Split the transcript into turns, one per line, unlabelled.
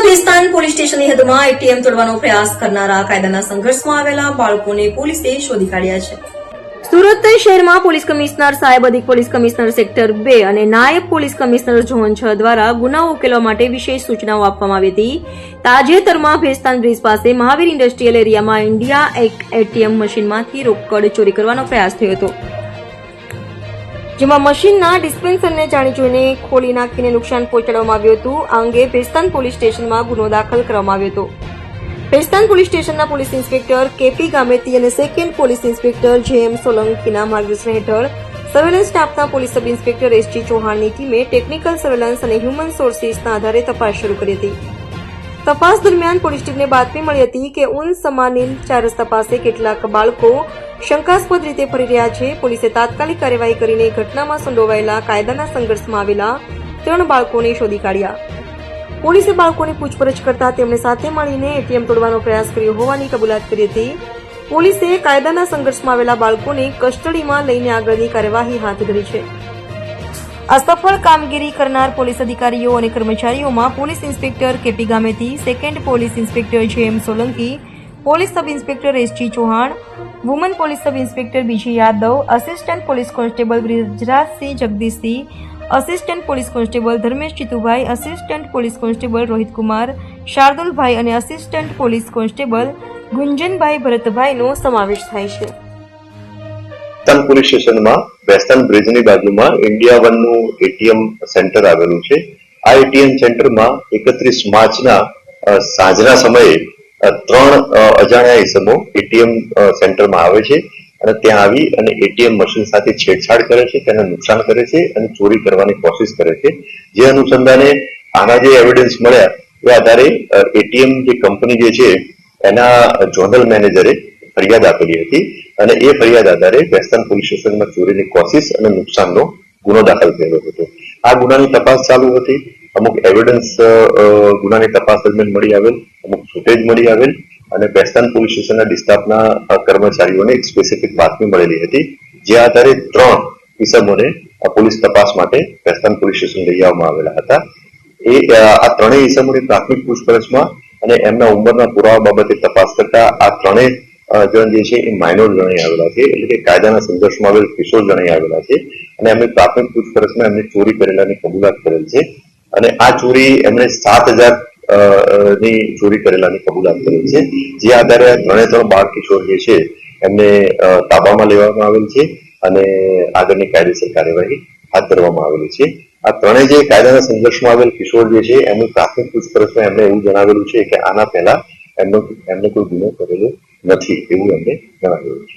Bhestan police સ્ટેશનની હદમાં ATM તોડવાનો પ્રયાસ કરનારા કાયદાના સંઘર્ષમાં આવેલા બાળકોને પોલીસે શોધી કાઢ્યા છે. સુરત શહેરમાં પોલીસ કમિશનર સાહેબ, અધિક પોલીસ કમિશનર સેક્ટર 2 અને નાયબ પોલીસ કમિશનર ઝોન 6 દ્વારા ગુનાઓ ઉકેલવા માટે વિશેષ સૂચનાઓ આપવામાં આવી હતી. તાજેતરમાં ભેસ્તાન બ્રિજ પાસે મહાવીર ઇન્ડસ્ટ્રીયલ એરિયામાં ઇન્ડિયા એક એટીએમ મશીનમાંથી રોકડ ચોરી કરવાનો પ્રયાસ થયો હતો, જેમાં મશીનના ડિસ્પેન્સરને જાણી જોઈને ખોલી નાખીને નુકસાન પહોંચાડવામાં આવ્યું હતું. આ અંગે ભેસ્તાન પોલીસ સ્ટેશનમાં ગુનો દાખલ કરવામાં આવ્યો હતો. ભેસ્તાન પોલીસ સ્ટેશનના પોલીસ ઇન્સ્પેક્ટર કેપી ગામેતી અને સેકન્ડ પોલીસ ઇન્સ્પેક્ટર જેએમ સોલંકીના માર્ગદર્શન હેઠળ સર્વેલન્સ સ્ટાફના પોલીસ સબ ઇન્સ્પેક્ટર એસજી ચૌહાણની ટીમે ટેકનિકલ સર્વેલન્સ અને હ્યુમન સોર્સિસના આધારે તપાસ શરૂ કરી હતી. તપાસ દરમિયાન પોલીસ ટીમને બાતમી મળી હતી કે ઉન સમાનીલ 4 રસ્તા પાસે કેટલાક બાળકો શંકાસ્પદ રીતે ફરી રહ્યા છે. પોલીસે તાત્કાલિક કાર્યવાહી કરીને ઘટનામાં સંડોવાયેલા કાયદાના સંઘર્ષમાં આવેલા 3 બાળકોને શોધી કાઢ્યા. પોલીસે બાળકોની પૂછપરછ કરતા તેમણે સાથે મળીને એટીએમ તોડવાનો પ્રયાસ કર્યો હોવાની કબૂલાત કરી હતી. પોલીસે કાયદાના સંઘર્ષમાં આવેલા બાળકોને કસ્ટડીમાં લઈને આગળની કાર્યવાહી હાથ ધરી છે. આ સફળ કામગીરી કરનાર પોલીસ અધિકારીઓ અને કર્મચારીઓમાં police inspector KP Gameti, second police inspector JM Solanki, police sub inspector SG Chauhan, woman police sub inspector BG Yadav, assistant police constable Brijrajsinh Jagdishsinh, assistant police constable Dharmesh Chitubhai, assistant police constable Rohitkumar Shardulbhai અને અસિસ્ટન્ટ પોલીસ કોન્સ્ટેબલ ગુંજનભાઈ ભરતભાઈનો સમાવેશ થાય છે.
ભેસ્તાન પોલીસ સ્ટેશનમાં ભેસ્તાન બ્રિજની બાજુમાં ઇન્ડિયા 1 નું એટીએમ સેન્ટર આવેલું છે. આ એટીએમ સેન્ટરમાં 31 માર્ચના સાંજના સમયે 3 અજાણ્યા ઇસમો એટીએમ સેન્ટરમાં આવે છે અને ત્યાં આવી અને એટીએમ મશીન સાથે છેડછાડ કરે છે, તેને નુકસાન કરે છે અને ચોરી કરવાની કોશિશ કરે છે. જે અનુસંધાને આના જે એવિડન્સ મળ્યા એ આધારે એટીએમ જે કંપની જે છે એના ઝોનલ મેનેજરે ફરિયાદ આપેલી હતી અને એ ફરિયાદ આધારે ભેસ્તાન પોલીસ સ્ટેશનમાં ચોરીની કોશિશ અને નુકસાનનો ગુનો દાખલ થયેલો હતો. આ ગુનાની તપાસ ચાલુ હતી. અમુક એવિડન્સ ગુનાની તપાસ દરમિયાન મળી આવેલ, અમુક ફૂટેજ મળી આવેલ અને ભેસ્તાન પોલીસ સ્ટેશનના ડિસ્ટાફના કર્મચારીઓને એક સ્પેસિફિક બાતમી મળેલી હતી, જે આધારે 3 ઇસમોને પોલીસ તપાસ માટે ભેસ્તાન પોલીસ સ્ટેશન લઈ આવવામાં આવેલા હતા. આ 3 ઇસમોની પ્રાથમિક પૂછપરછમાં અને એમના ઉંમરના પુરાવા બાબતે તપાસ કરતા આ 3 જણ જે છે એ માઇનોર જણાઈ આવેલા છે, એટલે કે કાયદાના સંઘર્ષમાં આવેલ કિશોર જણાઈ આવેલા છે અને એમની પ્રાથમિક પૂછપરછમાં એમને ચોરી કરેલાની કબૂલાત કરેલ છે અને આ ચોરી એમણે 7,000 ની ચોરી કરેલાની કબૂલાત કરેલ છે. જે આધારે આ 3 બાળ કિશોર જે છે એમને તાબામાં લેવામાં આવેલ છે અને આગળની કાયદેસર કાર્યવાહી હાથ ધરવામાં આવેલી છે. આ 3 જે કાયદાના સંઘર્ષમાં આવેલ કિશોર જે છે એમની પ્રાથમિક પૂછપરછમાં એમને એવું જણાવેલું છે કે આના પહેલા એમને કોઈ ગુનો કરેલો નથી એવું એમને જણાવેલું છે.